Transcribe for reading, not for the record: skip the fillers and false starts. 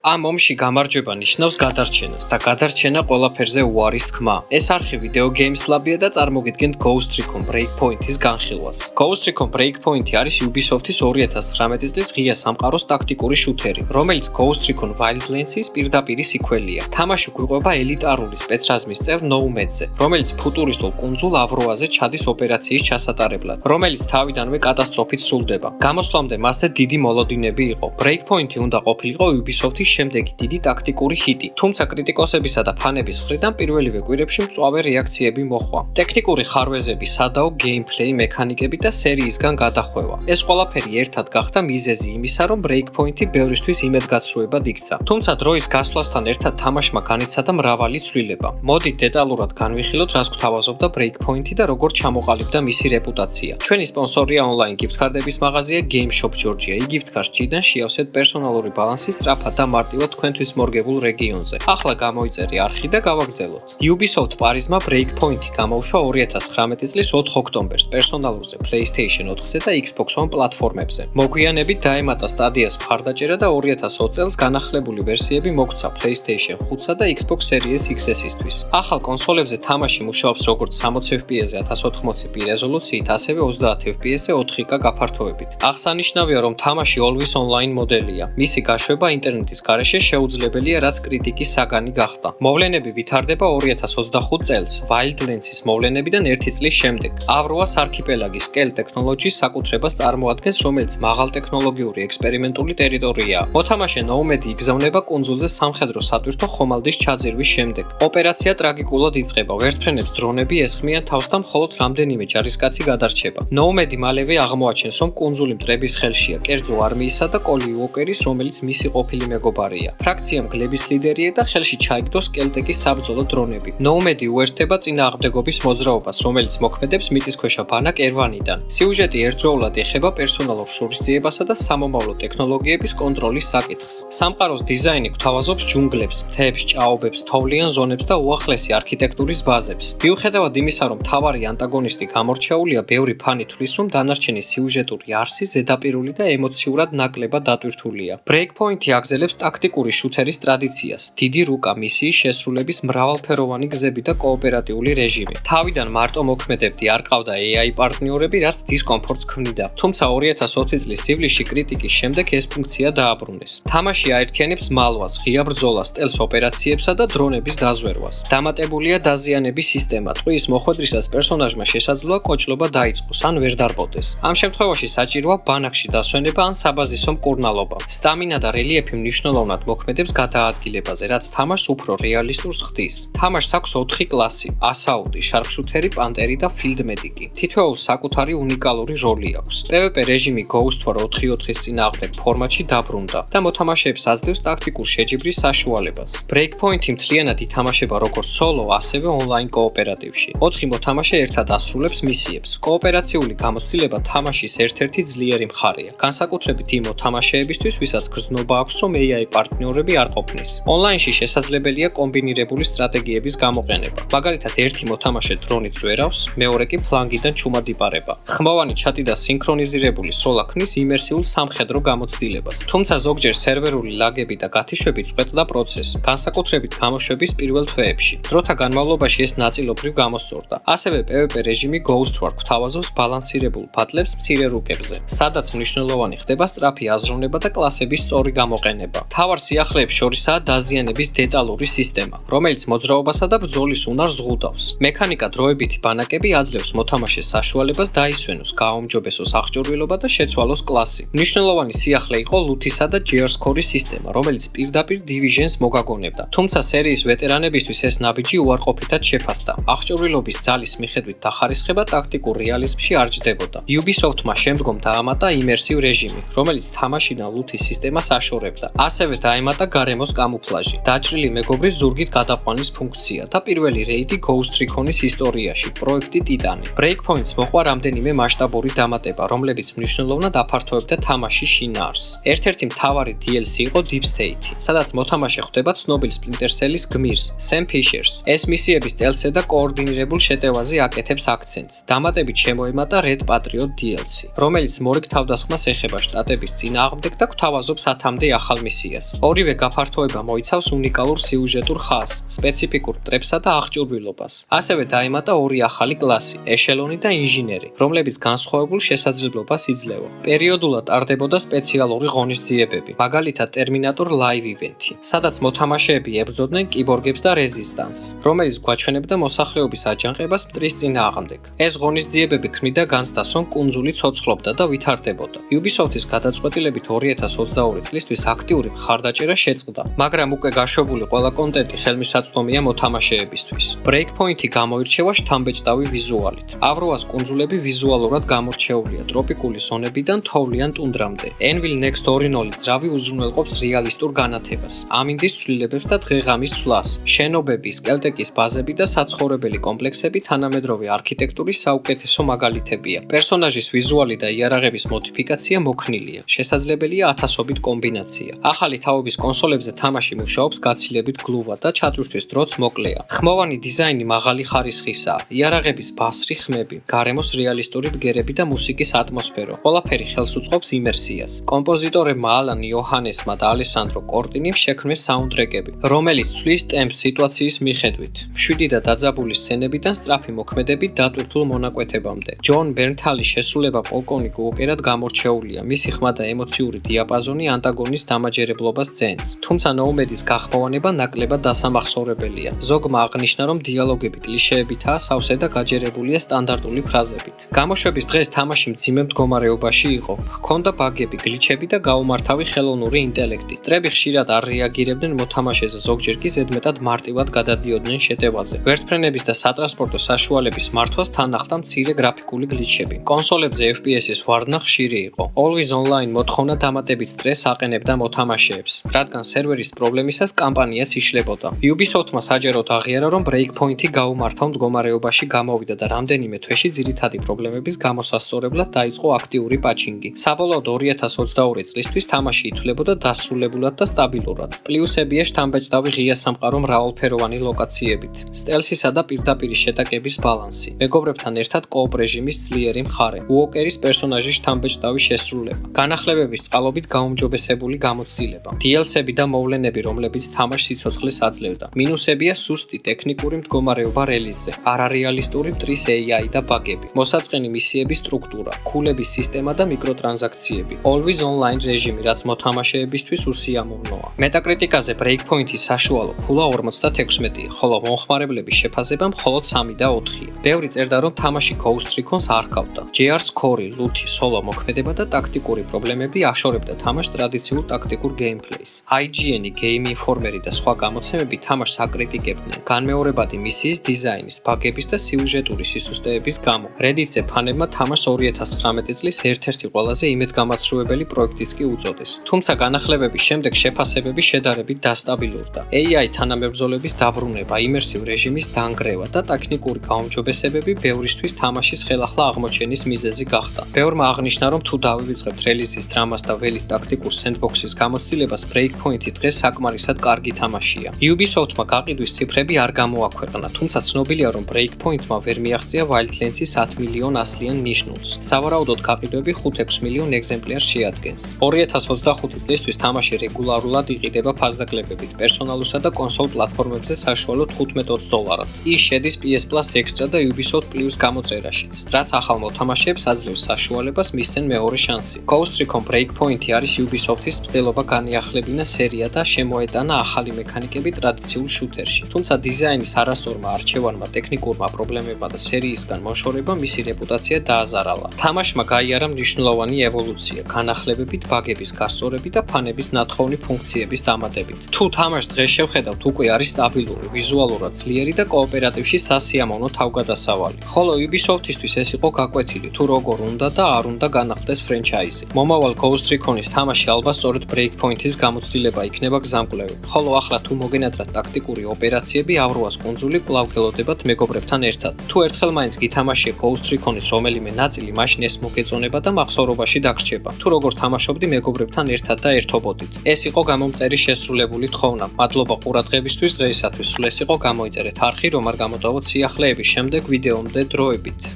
ამ ომში გამარჯვება ნიშნავს გადარჩენას და გადარჩენა ყველაფერზე უარის თქმა. ეს არხი ვიდეო გეიმს ლაბია და წარმოგიდგენთ Ghost Recon Breakpoint-ის განხილვას. Ghost Recon Breakpoint არის Ubisoft-ის 2019 წლის ღია სამყაროს ტაქტიკური შუთერი, რომელიც Ghost Recon Wildlands-ის პირდაპირი სიკველია. თამაში გვიყვება ელიტარული სპეცრაზმის წევრ Nomad-ზე, რომელიც ფუტურისტულ კუნძულ ავროაზე ჩადის ოპერაციის ჩასატარებლად, რომელიც თავიდანვე კატასტროფით სრულდება. გამოსვლამდე მასზე დიდი მოლოდინები იყო. Breakpoint-ი უნდა ყოფილიყო Ubisoft-ის შემდეგი დიდი ტაქტიკური ჰიტი, თუმცა კრიტიკოსებისა და ფანების მხრიდან პირველივე კვირებში მწვავე რეაქციები მოჰყვა. ტექნიკური ხარვეზები, სადაო გეიმპლეი მექანიკები და სერიისგან გადახვევა. ეს ყველაფერი ერთად გახდა მიზეზი იმისა, რომ Breakpoint-ი ბევრისთვის იმედგაცრუებად იქცა. თუმცა დროის გასვლასთან ერთად თამაშმა განიცადა მრავალი ცვლილება. მოდით დეტალურად განვიხილოთ, რას გვთავაზობდა Breakpoint-ი და როგორ ჩამოყალიბდა მისი რეპუტაცია. ჩვენი სპონსორია ონლაინ გიფტ-ქარდების მაღაზია Game Shop Georgia. გიფტ-ქარდს ჭიდან შეავსეთ პერსონალური ბალანსი სწრაფად და მარტივად თქვენთვის მორგებულ რეგიონზე. ახლა გამოიწერი არხი და გავაგრძელოთ. Ubisoft Paris-მა Breakpoint-ი გამოუშვა 2019 წლის 4 ოქტომბერს პერსონალურზე PlayStation 4-ზე და Xbox One პლატფორმებზე. მოგვიანებით დაემატა სტადიას მხარდაჭერა და 2020 წელს განახლებული ვერსიები მოგვცა PlayStation 5-სა და Xbox Series X-ისთვის. ახალ კონსოლებზე თამაში მუშაობს როგორც 60 FPS-ზე 1080p რეზოლუციით, ასევე 30 FPS-ზე 4K გაფართოებით. აღსანიშნავია, რომ თამაში Always Online მოდელია. მისი გაშვება ინტერნეტის გარეშე შეუძლებელია, რაც კრიტიკის საგანი გახდა. მოვლენები ვითარდება 2025 წელს, Wildlands-ის მოვლენებიდან 1 წლის შემდეგ. ავროას არქიპელაგის Scale Technologies საკუთრებას წარმოადგენს, რომელიც მაღალტექნოლოგიური ექსპერიმენტული ტერიტორიაა. მოთამაშე Nomad იგზავნება კუნძულზე სამხედრო სატვირთო ხომალდის ჩაძირვის შემდეგ. ოპერაცია ტრაგიკულად იწყება, ვერტფრენებს დრონები ესხმიან თავს და მხოლოდ რამდენიმე ჯარისკაცი გადარჩება. Nomad მალევე აღმოაჩენს, რომ კუნძული მტრების ხელშია კერძო არმიისა და Collie Walker-ის, რომელიც მისი ყოფილი მეგობარია. ფრაქციამ გლების ლიდერია და ხელში ჩაიგდოს კელტეკის საბრძოლო დრონები. Nomad უერთდება წინააღმდეგობის მოძრაობას, რომელიც მოქმედებს მიწისქვეშა ბანაკ ერვანიდან. სიუჟეტი ერთდროულად ეხება პერსონალურ შურისძიებასა და სამომავლო ტექნოლოგიების კონტროლის საკითხს. სამყაროს დიზაინი გვთავაზობს ჯუნგლებს, მთებს, ჭაობებს, თოვლიან ზონებს და უახლესი არქიტექტურის ბაზებს. მიუხედავად იმისა, რომ მთავარი ანტაგონისტი გამორჩეულია, ბევრი ფანი თვლის, რომ დანარჩენი სიუჟეტური არსი ზედაპირული და ემოციურად ნაკლებად დატვირთულია. Breakpoint-ი აგზელებს ტაქტიკური შუთერის ტრადიციას, დიდი რუკა, მისიის შესრულების მრავალფეროვანი გზები და კოოპერატიული რეჟიმი. თავიდან მარტო მოქმედებდი, არ ყავდა AI პარტნიორები, რაც დისკომფორტს ქმნიდა. თუმცა 2020 წლის ივლისში კრიტიკის შემდეგ ეს ფუნქცია დააბრუნეს. თამაში აერთიანებს მალვას, ღია ბრძოლას, სტელს ოპერაციებსა და დრონების დაზვერვას. დამატებულია დაზიანების სისტემა, ტყვის მოხვედრისას პერსონაჟმა შესაძლოა კოჭლობა დაიწყოს ან ვერ დარბოდეს. ამ შემთხვევაში საჭიროა ბანაკში დასვენება ან საბაზისო მკურნალობა. სტამინა და რელიეფი მნიშვნელოვნად მოქმედებს გადაადგილებაზე, რაც თამაშს უფრო რეალისტურს ხდის. თამაშს აქვს 4 კლასი: ასაუტი, შარპშუთერი, პანტერი და Field Medic-ი. თითოეულს საკუთარი უნიკალური როლი აქვს. PvP რეჟიმი Ghost War 4-4-ის წინააღმდეგ ფორმატში დაბრუნდა და მოთამაშეებს აძლევს ტაქტიკურ შეჯიბრის საშუალებას. Breakpoint-ი მთლიანად ითამაშება როგორც სოლო, ასევე ონლაინ კოოპერატივში. 4 მოთამაშე ერთად ასრულებს მისიებს. კოოპერაციული გამოცდილება თამაშის ერთ-ერთი ძლიერი მხარეა, განსაკუთრებით იმ მოთამაშეებისთვის, ვისაც გრძნობა აქვს, რომ AI პარტნიორები არ ყოფნის. ონლაინში შესაძლებელია კომბინირებული სტრატეგიების გამოყენება. მაგალითად, ერთი მოთამაშე დრონით ზვერავს, მეორე კი ფლანგიდან ჩუმად იპარება. ხმოვანი ჩატი და სინქრონიზირებული სროლა ქმნის იმერსიულ სამხედრო გამოცდილებას. თუმცა ზოგჯერ სერვერული ლაგები და გათიშვები წყვეტდა პროცესს, განსაკუთრებით გამოშვების პირველ თვეებში. დროთა განმავლობაში ეს ნაწილობრივ გამოსწორდა. ასევე PvP რეჟიმი Ghost War გვთავაზობს ბალანსირებულ ბატლებს მცირე რუკებზე, სადაც მნიშვნელოვანი ხდება სწრაფი აზროვნება და კლასების სწორი გამოყენება. მთავარ სიახლეებს შორისაა დაზიანების დეტალური სისტემა, რომელიც მოძრაობასა და ბრძოლის უნარს ზღუდავს. მექანიკა დროებითი ბანაკები აძლევს მოთამაშეს საშუალებას დაისვენოს, გააუმჯობესოს აღჭურვილობა და შეცვალოს კლასი. მნიშვნელოვანი სიახლე იყო ლუთისა და ჯეარსკორის სისტემა, რომელიც პირდაპირ Division-ს მოგაგონებდა. თუმცა სერიის ვეტერანებისთვის ეს ნაბიჯი უარყოფითად შეფასდა. აღჭურვილობის ძალის მიხედვით დახარისხება ტაქტიკურ რეალიზმში არ ჯდებოდა. Ubisoft-მა შემდგომ დაამატა იმერსივ რეჟიმი, რომელიც თამაშიდან ლუთის სისტემას აშორებდა. ასევე დაემატა გარემოს კამუფლაჟი, დაჭრილი მეგობრის ზურგით გადაყვანის ფუნქცია და პირველი რეიდი Ghost Recon-ის ისტორიაში, პროექტი Titan-ი. Breakpoint-ს მოყვა რამდენიმე მასშტაბური დამატება, რომლებიც მნიშვნელოვნად აფართოებდა თამაშის შინაარსს. ერთ-ერთი მთავარი DLC იყო Deep State-ი, სადაც მოთამაშე ხვდება ცნობილ Splinter Cell-ის გმირს, Sam Fisher-ს. ეს მისიების სტელსზე და კოორდინირებულ შეტევაზე აკეთებს აქცენტს. დამატებით შემოემატა Red Patriot DLC, რომელიც მორიგ თავდასხმას ეხება შტატების წინააღმდეგ და გვთავაზობს 10-მდე ახალ მისიას. ისტორიას. ორივე გაფართოება მოიცავს უნიკალურ სიუჟეტურ ხაზს, სპეციფიკურ მტრებსა და აღჭურვილობას. ასევე დაემატა ორი ახალი კლასი, ეშელონი და ინჟინერი, რომლებიც განსხვავებულ შესაძლებლობას იძლევა. პერიოდულად ტარდებოდა სპეციალური ღონისძიებები, მაგალითად ტერმინატორ ლაივ ივენთი, სადაც მოთამაშეები ებრძოდნენ კიბორგებს და რეზისტანსს, რომელიც გვაჩვენებდა მოსახლეობის აჯანყებას მტრის წინააღმდეგ. ეს ღონისძიებები ქმნიდა განცდას, რომ კუნძული ცოცხლობდა და ვითარდებოდა. Ubisoft-ის გადაწყვეტილებით 2022 წლისთვის აქტიური მხარდაჭერა შეწყდა, მაგრამ უკვე გაშვებული ყველა კონტენტი ხელმისაწვდომია მოთამაშეებისთვის. Breakpoint-ი გამოირჩევა შთამბეჭდავი ვიზუალით. ავროას კუნძულები ვიზუალურად გამორჩეულია ტროპიკული ზონებიდან თოვლიან ტუნდრამდე. Envil Next 2.0 ძრავი უზრუნველყოფს რეალისტურ განათებას, ამინდის ცვლილებებს და დღეღამის ცვლას. შენობები, სკელტეკის ბაზები და საცხოვრებელი კომპლექსები თანამედროვე არქიტექტურის საუკეთესო მაგალითებია. პერსონაჟის ვიზუალი და იარაღების მოდიფიკაცია მოქნილია. შესაძლებელია ათასობით კომბინაცია. ახალი თაობის კონსოლებზე თამაში მუშაობს გაცილებით გლუვად და ჩატვირთვის დროც მოკლეა. ხმოვანი დიზაინი მაღალი ხარისხისაა. იარაღების ბასრი ხმები, გარემოს რეალისტური ბგერები და მუსიკის ატმოსფერო. ყველაფერი ხელს უწყობს იმერსიას. კომპოზიტორებმა ალან იოჰანესმა და ალესანდრო კორტინიმ შექმნეს საუნდტრეკები, რომელიც ცვლის ტემპს სიტუაციის მიხედვით. მშვიდი და დაძაბული სცენებიდან სწრაფი მოქმედებით დატვირთულ მონაკვეთებამდე. ჯონ ბერნთალის შესრულება პოლკოვნიკ უოკერად გამორჩეულია. მისი ხმა და ემოციური დიაპაზონი ანტაგონის დამაჯერებლობას ძენს. თუმცა ნოუმედის გახმოვანება ნაკლებად დასამახსოვრებელია. ზოგმა აღნიშნა, რომ დიალოგები კლიშეებითაა სავსე და გაჯერებულია სტანდარტული ფრაზებით. გამოშვების დღეს თამაში მძიმე მდგომარეობაში იყო. ჰქონდა ბაგები, გლიჩები და გაუმართავი ხელოვნური ინტელექტი. მტრები ხშირად არ რეაგირებდნენ მოთამაშეზე, ზოგჯერ კი ზედმეტად მარტივად გადადიოდნენ შეტევაზე. ვერტმფრენების და სატრანსპორტო საშუალების მართვას თან ახლდა მცირე გრაფიკული გლიჩები. კონსოლებზე FPS-ის ვარდნა ხშირი იყო. Always Online მოთხოვნა დამატებით სტრესს აყენებდა მოთამაშეებს, რადგან სერვერის პრობლემისას კამპანიაც იშლებოდა. Ubisoft-მა საჯაროდ აღიარა, რომ Breakpoint-ი გაუმართავ მდგომარეობაში გამოვიდა და რამდენიმე თვეში ძირითადი პრობლემების გამოსასწორებლად დაიწყო აქტიური პაჩინგი. საბოლოოდ 2022 წლისთვის თამაში ითვლებოდა დასრულებულად და სტაბილურად. პლუსებია შთამბეჭდავი ღია სამყარო მრავალფეროვანი ლოკაციებით, სტელსისა და პირდაპირი შეტაკების ბალანსი, მეგობრებთან ერთად კოოპ რეჟიმის ძლიერი მხარე, უოკერის პერსონაჟის შთამბეჭდავი შესრულება, განახლებების წყალობით გაუმჯობესებული გამოცდილება, DLC-ები და მოვლენები, რომლებიც თამაშს სიცოცხლეს აძლევდა. მინუსებია სუსტი ტექნიკური მდგომარეობა რელიზზე, არარეალისტური მტრის AI და ბაგები, მოსაწყენი მისიების სტრუქტურა, ქულების სისტემა და მიკროტრანზაქციები, Always Online რეჟიმი, რაც მოთამაშეებისთვის უსიამოვნოა. Metacritic-აზე Breakpoint-ის საშუალო ქულა 56-ია, ხოლო მომხმარებლების შეფასება მხოლოდ 3 და 4-ია. ბევრი წერდა, რომ თამაში Ghost Recon-ს არ ჰყავდა. JR Score, ლუთი, სოლო მოქმედება და ტაქტიკური პრობლემები აშორებდა თამაშს ტრადიციულ ტაქტიკურ გეიმპლეის. IGN-ი, Game Informer-ი და სხვა გამოცემები თამაშს აკრიტიკებდნენ განმეორებადი მისიის დიზაინის, ბაგების და სიუჟეტური სისუსტეების გამო. Reddit-ზე ფანებმა თამაშს 2019 წლის ერთ-ერთი ყველაზე იმედგამაცრუებელი პროექტიც კი უწოდეს. თუმცა განახლებების შემდეგ შეფასებები შედარებით დასტაბილურდა. AI თანამებრძოლების დაბრუნება, იმერსივ რეჟიმის დანგრევა და ტექნიკური გაუმჯობესებები ბევრისთვის თამაშის ხელახლა აღმოჩენის მიზეზი გახდა. ბევრმა აღნიშნა, რომ თუ დავივიწყებთ რელიზის დრამას და ველით ტაქტიკურ სენდბოქსის გამოცდილებას, Breakpoint-ი დღეს საკმარისად კარგი თამაშია. Ubisoft-მა გაყიდვის ციფრები არ გამოაქვეყნა, თუმცა ცნობილია, რომ Breakpoint-მა ვერ მიაღწია Wildlands-ის 10 მილიონ ასლიან ნიშნულს. სავარაუდოდ გაყიდვები 5-6 მილიონ ეგზემპლარს შეადგენს. 2025 წლისთვის თამაში რეგულარულად იყიდება ფასდაკლებებით პერსონალურსა და კონსოლ პლატფორმებზე საშუალოდ $15. ის შედის PS Plus Extra და Ubisoft Plus გამოწერაშიც, რაც ახალ მოთამაშეებს აძლევს საშუალებას მისცენ მეორე შანსი. Ghost Recon Breakpoint-ი არის Ubisoft-ის მცდელობა განიახლებინა სერია და შემოეტანა ახალი მექანიკები ტრადიციულ შუთერში. თუმცა დიზაინის არასწორმა არჩევანმა, ტექნიკურმა პრობლემებმა და სერიისგან მოშორება მისი რეპუტაცია დააზარალა. თამაშმა გაიარა მნიშვნელოვანი ევოლუცია, განახლებებით, ბაგების გასწორებით და ფანების ნათხოვნი ფუნქციების დამატებით. თუ თამაშს დღეს შევხედავთ, უკვე არის სტაბილური, ვიზუალურად ძლიერი და კოოპერატივში სასიამოვნო თავგადასავალი. ხოლო Ubisoft-ისთვის ეს იყო გაკვეთილი, თუ როგორ უნდა და არ უნდა განახლდეს ფრენჩაიზი. მომავალ Ghost Recon-ის თამაში ალბათ სწორედ Breakpoint-ის გამოცდილება იქნება გზამკვლევი. ხოლო ახლა თუ მოგენატრათ ტაქტიკური ოპერაციები, ავროას კუნძული კვლავ გელოდებათ მეგობრებთან ერთად. თუ ერთხელ მაინც გითამაშია Ghost Recon-ის რომელიმე ნაწილი, მაშინ ეს მოგეწონება და მახსოვრობაში დაგრჩება. თუ როგორ თამაშობდი მეგობრებთან ერთად და ერთობოდით. ეს იყო გამომწერი შესრულებული თხოვნა. მადლობა ყურადღებისთვის დღეისათვის. სულ ეს იყო, გამოიწერეთ არხი, რომ არ გამოტოვოთ სიახლეების შემდეგ ვიდეომდე დროებით.